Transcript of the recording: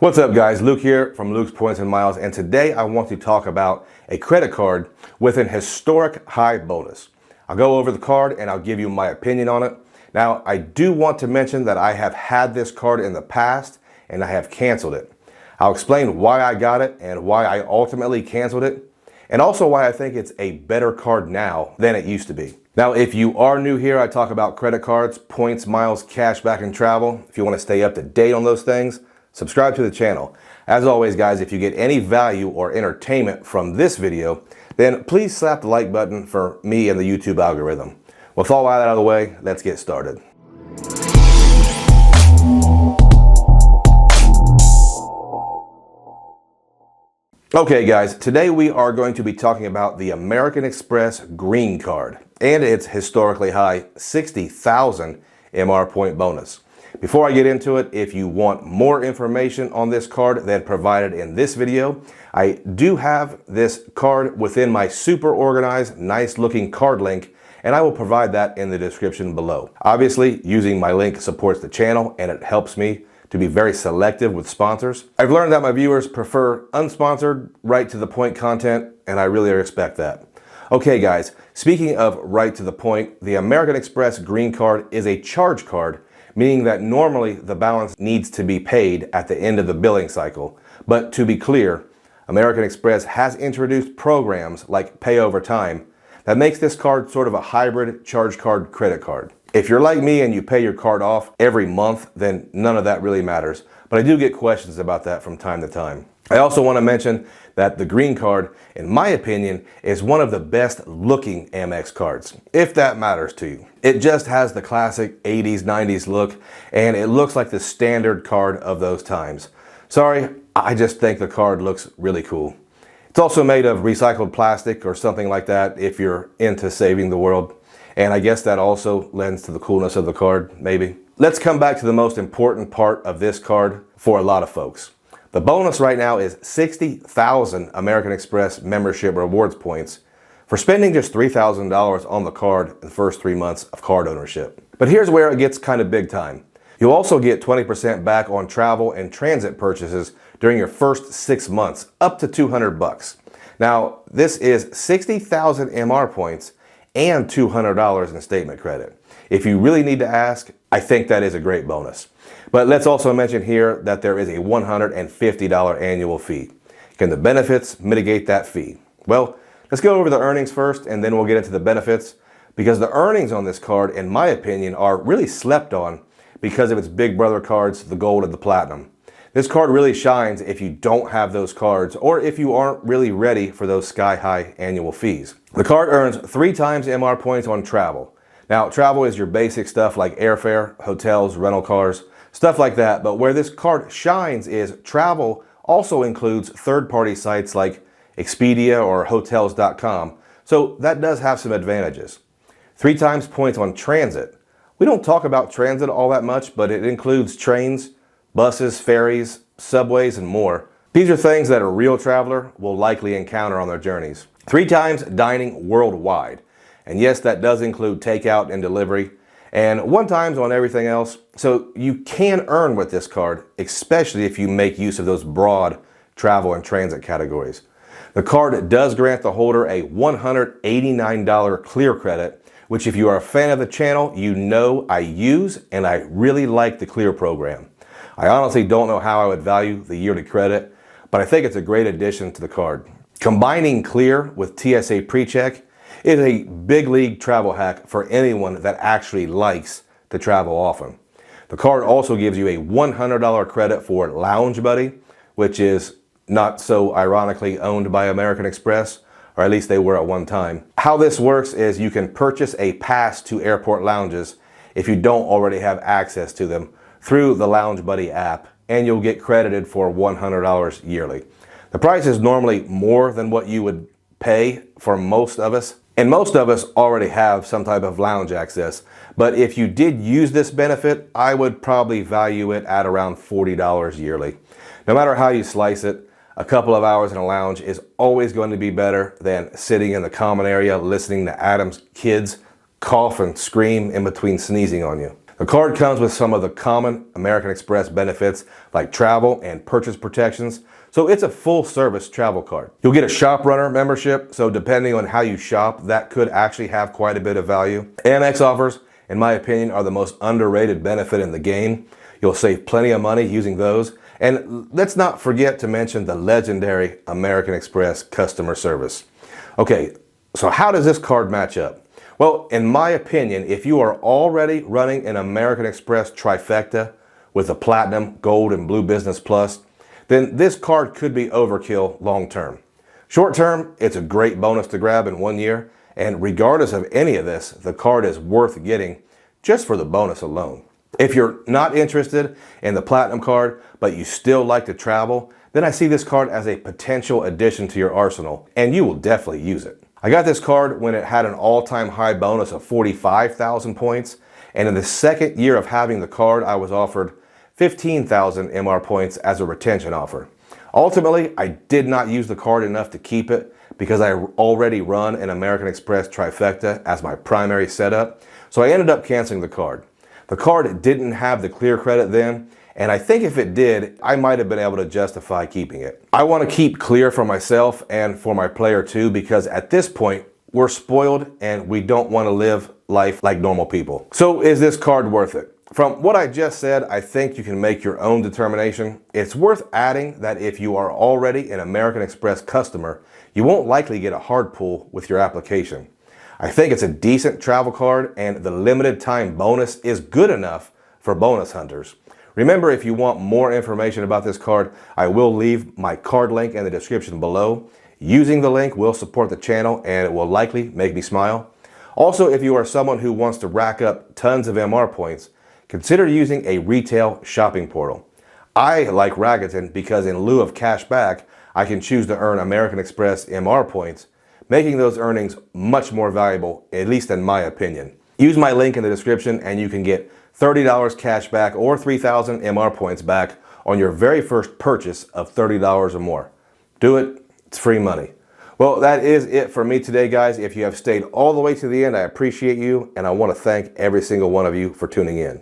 What's up guys, Luke here from Luke's Points and Miles, and today I want to talk about a credit card with an historic high bonus. I'll go over the card and I'll give you my opinion on it. Now, I do want to mention that I have had this card in the past and I have canceled it. I'll explain why I got it and why I ultimately canceled it, and also why I think it's a better card now than it used to be. Now, if you are new here, I talk about credit cards, points, miles, cash back, and travel. If you want to stay up to date on those things, subscribe to the channel. As always, guys, if you get any value or entertainment from this video, then please slap the like button for me and the YouTube algorithm. With all that out of the way, let's get started. Okay guys, today we are going to be talking about the American Express Green Card and its historically high 60,000 MR point bonus. Before I get into it, if you want more information on this card than provided in this video, I do have this card within my super organized, nice looking card link, and I will provide that in the description below. Obviously, using my link supports the channel and it helps me to be very selective with sponsors. I've learned that my viewers prefer unsponsored, right to the point content, and I really respect that. Okay guys, speaking of right to the point, the American Express Green Card is a charge card, meaning that normally the balance needs to be paid at the end of the billing cycle. But to be clear, American Express has introduced programs like Pay Over Time that makes this card sort of a hybrid charge card credit card. If you're like me and you pay your card off every month, then none of that really matters. But I do get questions about that from time to time. I also want to mention that the Green Card, in my opinion, is one of the best looking Amex cards, if that matters to you. It just has the classic 80s, 90s look, and it looks like the standard card of those times. Sorry, I just think the card looks really cool. It's also made of recycled plastic or something like that if you're into saving the world. And I guess that also lends to the coolness of the card, maybe. Let's come back to the most important part of this card for a lot of folks. The bonus right now is 60,000 American Express membership rewards points for spending just $3,000 on the card in the first 3 months of card ownership. But here's where it gets kind of big time. You'll also get 20% back on travel and transit purchases during your first 6 months, up to $200. Now, this is 60,000 MR points and $200 in statement credit. If you really need to ask, I think that is a great bonus. But let's also mention here that there is a $150 annual fee. Can the benefits mitigate that fee? Well, let's go over the earnings first and then we'll get into the benefits, because the earnings on this card, in my opinion, are really slept on because of its big brother cards, the gold and the platinum. This card really shines if you don't have those cards or if you aren't really ready for those sky-high annual fees. The card earns 3 times MR points on travel. Now, travel is your basic stuff like airfare, hotels, rental cars, stuff like that, but where this card shines is travel also includes third-party sites like Expedia or Hotels.com, so that does have some advantages. 3 times points on transit. We don't talk about transit all that much, but it includes trains, buses, ferries, subways, and more. These are things that a real traveler will likely encounter on their journeys. 3 times dining worldwide. And yes, that does include takeout and delivery. And 1 times on everything else. So you can earn with this card, especially if you make use of those broad travel and transit categories. The card does grant the holder a $189 clear credit, which if you are a fan of the channel, you know I use, and I really like the clear program. I honestly don't know how I would value the yearly credit, but I think it's a great addition to the card. Combining Clear with TSA PreCheck is a big league travel hack for anyone that actually likes to travel often. The card also gives you a $100 credit for Lounge Buddy, which is not so ironically owned by American Express, or at least they were at one time. How this works is you can purchase a pass to airport lounges if you don't already have access to them through the Lounge Buddy app, and you'll get credited for $100 yearly. The price is normally more than what you would pay for most of us, and most of us already have some type of lounge access. But if you did use this benefit, I would probably value it at around $40 yearly. No matter how you slice it, a couple of hours in a lounge is always going to be better than sitting in the common area listening to Adam's kids cough and scream in between sneezing on you. The card comes with some of the common American Express benefits like travel and purchase protections, so it's a full-service travel card. You'll get a Shop Runner membership, so depending on how you shop, that could actually have quite a bit of value. Amex offers, in my opinion, are the most underrated benefit in the game. You'll save plenty of money using those. And let's not forget to mention the legendary American Express customer service. Okay, so how does this card match up? Well, in my opinion, if you are already running an American Express trifecta with a Platinum, Gold, and Blue Business Plus, then this card could be overkill long term. Short term, it's a great bonus to grab in 1 year, and regardless of any of this, the card is worth getting just for the bonus alone. If you're not interested in the Platinum card, but you still like to travel, then I see this card as a potential addition to your arsenal, and you will definitely use it. I got this card when it had an all-time high bonus of 45,000 points, and in the second year of having the card, I was offered 15,000 MR points as a retention offer. Ultimately, I did not use the card enough to keep it because I already run an American Express trifecta as my primary setup, so I ended up canceling the card. The card didn't have the clear credit then, and I think if it did, I might have been able to justify keeping it. I want to keep clear for myself and for my player too, because at this point, we're spoiled and we don't want to live life like normal people. So is this card worth it? From what I just said, I think you can make your own determination. It's worth adding that if you are already an American Express customer, you won't likely get a hard pull with your application. I think it's a decent travel card, and the limited time bonus is good enough for bonus hunters. Remember, if you want more information about this card, I will leave my card link in the description below. Using the link will support the channel and it will likely make me smile. Also, if you are someone who wants to rack up tons of MR points, consider using a retail shopping portal. I like Rakuten because in lieu of cash back, I can choose to earn American Express MR points, making those earnings much more valuable, at least in my opinion. Use my link in the description and you can get $30 cash back or 3,000 MR points back on your very first purchase of $30 or more. Do it, it's free money. Well, that is it for me today, guys. If you have stayed all the way to the end, I appreciate you, and I want to thank every single one of you for tuning in.